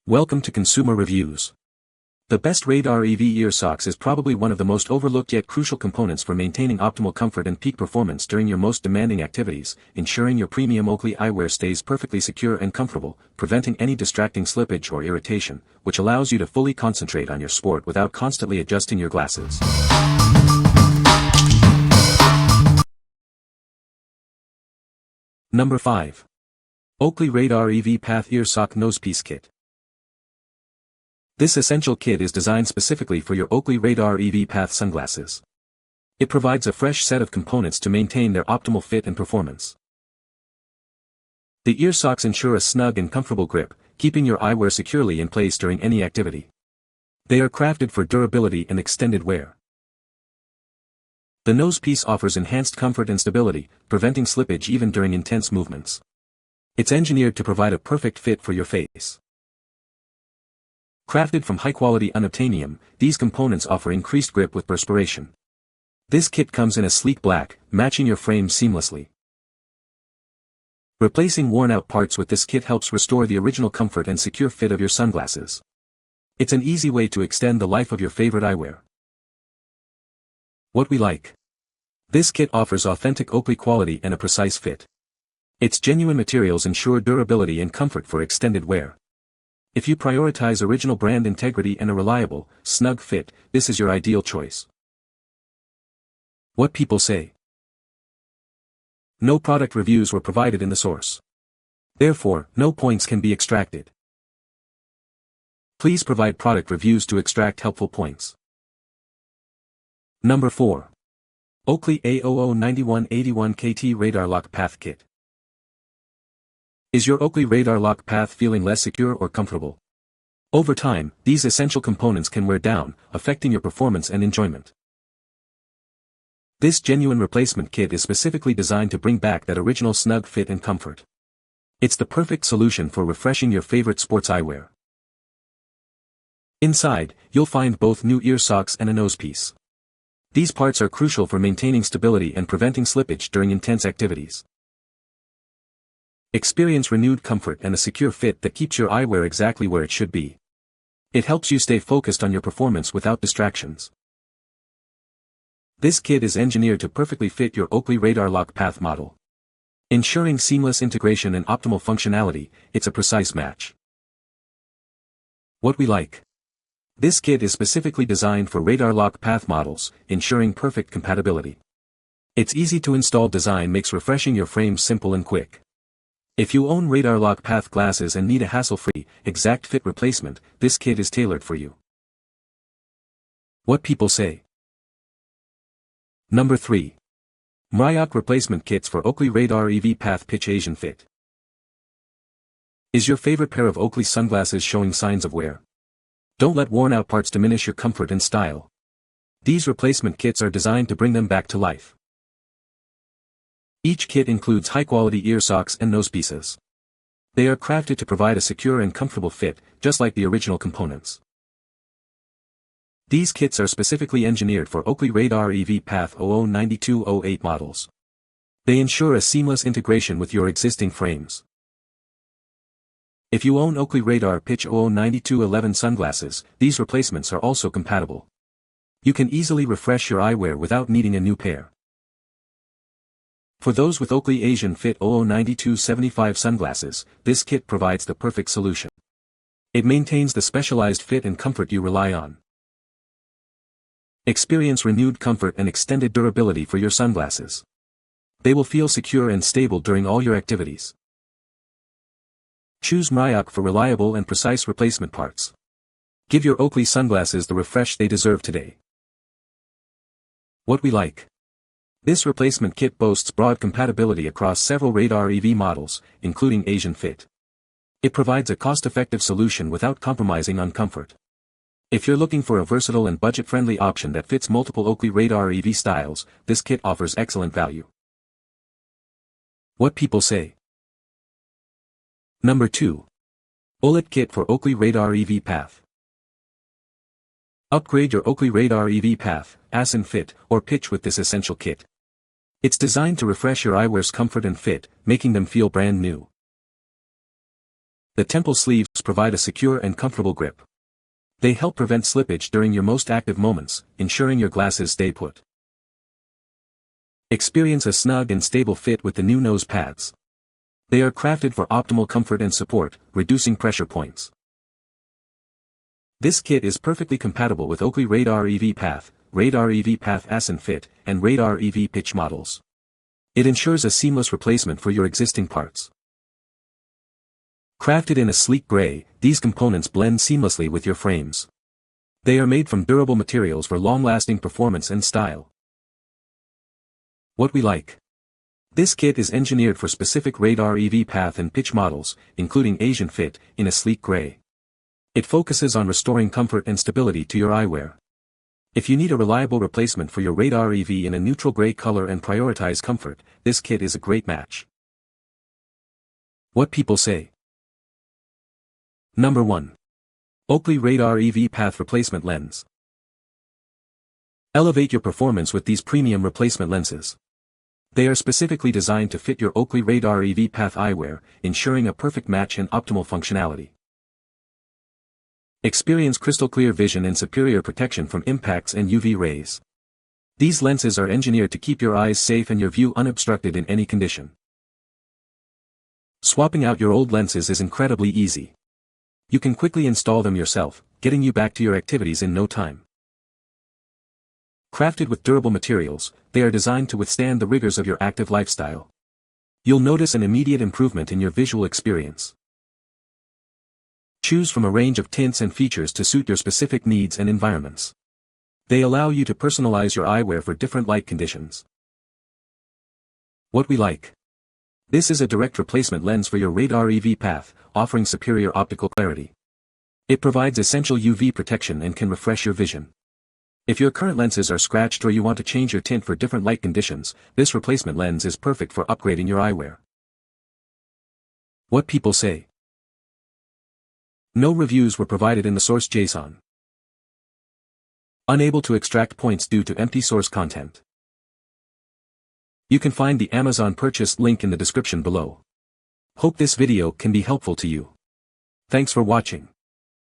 Welcome to Consumer Reviews. The best Radar EV Earsocks is probably one of the most overlooked yet crucial components for maintaining optimal comfort and peak performance during your most demanding activities, ensuring your premium Oakley eyewear stays perfectly secure and comfortable, preventing any distracting slippage or irritation, which allows you to fully concentrate on your sport without constantly adjusting your glasses. Number 5. Oakley Radar EV Path Earsock Nosepiece Kit. This essential kit is designed specifically for your Oakley Radar EV Path sunglasses. It provides a fresh set of components to maintain their optimal fit and performance. The earsocks ensure a snug and comfortable grip, keeping your eyewear securely in place during any activity. They are crafted for durability and extended wear. The nosepiece offers enhanced comfort and stability, preventing slippage even during intense movements. It's engineered to provide a perfect fit for your face. Crafted from high-quality unobtainium, these components offer increased grip with perspiration. This kit comes in a sleek black, matching your frame seamlessly. Replacing worn-out parts with this kit helps restore the original comfort and secure fit of your sunglasses. It's an easy way to extend the life of your favorite eyewear. What we like. This kit offers authentic Oakley quality and a precise fit. Its genuine materials ensure durability and comfort for extended wear. If you prioritize original brand integrity and a reliable, snug fit, this is your ideal choice. What people say. No product reviews were provided in the source. Therefore, no points can be extracted. Please provide product reviews to extract helpful points. Number 4. Oakley A009181 KT Radarlock Path Kit. Is your Oakley Radarlock Path feeling less secure or comfortable? Over time, these essential components can wear down, affecting your performance and enjoyment. This genuine replacement kit is specifically designed to bring back that original snug fit and comfort. It's the perfect solution for refreshing your favorite sports eyewear. Inside, you'll find both new earsocks and a nosepiece. These parts are crucial for maintaining stability and preventing slippage during intense activities. Experience renewed comfort and a secure fit that keeps your eyewear exactly where it should be. It helps you stay focused on your performance without distractions. This kit is engineered to perfectly fit your Oakley Radarlock Path model. Ensuring seamless integration and optimal functionality, it's a precise match. What we like. This kit is specifically designed for Radarlock Path models, ensuring perfect compatibility. Its easy-to-install design makes refreshing your frame simple and quick. If you own Radarlock Path glasses and need a hassle-free, exact fit replacement, this kit is tailored for you. What people say. Number 3. Mryok Replacement Kits for Oakley Radar EV Path Pitch Asian Fit. Is your favorite pair of Oakley sunglasses showing signs of wear? Don't let worn-out parts diminish your comfort and style. These replacement kits are designed to bring them back to life. Each kit includes high-quality earsocks and nosepieces. They are crafted to provide a secure and comfortable fit, just like the original components. These kits are specifically engineered for Oakley Radar EV Path 009208 models. They ensure a seamless integration with your existing frames. If you own Oakley Radar Pitch 009211 sunglasses, these replacements are also compatible. You can easily refresh your eyewear without needing a new pair. For those with Oakley Asian Fit 009275 sunglasses, this kit provides the perfect solution. It maintains the specialized fit and comfort you rely on. Experience renewed comfort and extended durability for your sunglasses. They will feel secure and stable during all your activities. Choose Mryok for reliable and precise replacement parts. Give your Oakley sunglasses the refresh they deserve today. What we like. This replacement kit boasts broad compatibility across several Radar EV models, including Asian Fit. It provides a cost-effective solution without compromising on comfort. If you're looking for a versatile and budget-friendly option that fits multiple Oakley Radar EV styles, this kit offers excellent value. What people say. Number 2. OOWLIT Kit for Oakley Radar EV Path. Upgrade your Oakley Radar EV Path, ASIN Fit, or Pitch with this essential kit. It's designed to refresh your eyewear's comfort and fit, making them feel brand new. The temple sleeves provide a secure and comfortable grip. They help prevent slippage during your most active moments, ensuring your glasses stay put. Experience a snug and stable fit with the new nose pads. They are crafted for optimal comfort and support, reducing pressure points. This kit is perfectly compatible with Oakley Radar EV Path, Radar EV Path Ascent Fit, and Radar EV Pitch models. It ensures a seamless replacement for your existing parts. Crafted in a sleek gray, these components blend seamlessly with your frames. They are made from durable materials for long-lasting performance and style. What we like. This kit is engineered for specific Radar EV Path and Pitch models, including Asian Fit, in a sleek gray. It focuses on restoring comfort and stability to your eyewear. If you need a reliable replacement for your Radar EV in a neutral gray color and prioritize comfort, this kit is a great match. What people say. Number 1. Oakley Radar EV Path Replacement Lens. Elevate your performance with these premium replacement lenses. They are specifically designed to fit your Oakley Radar EV Path eyewear, ensuring a perfect match and optimal functionality. Experience crystal clear vision and superior protection from impacts and UV rays. These lenses are engineered to keep your eyes safe and your view unobstructed in any condition. Swapping out your old lenses is incredibly easy. You can quickly install them yourself, getting you back to your activities in no time. Crafted with durable materials, they are designed to withstand the rigors of your active lifestyle. You'll notice an immediate improvement in your visual experience. Choose from a range of tints and features to suit your specific needs and environments. They allow you to personalize your eyewear for different light conditions. What we like. This is a direct replacement lens for your Radar EV Path, offering superior optical clarity. It provides essential UV protection and can refresh your vision. If your current lenses are scratched or you want to change your tint for different light conditions, this replacement lens is perfect for upgrading your eyewear. What people say. No reviews were provided in the source JSON. Unable to extract points due to empty source content. You can find the Amazon purchase link in the description below. Hope this video can be helpful to you. Thanks for watching.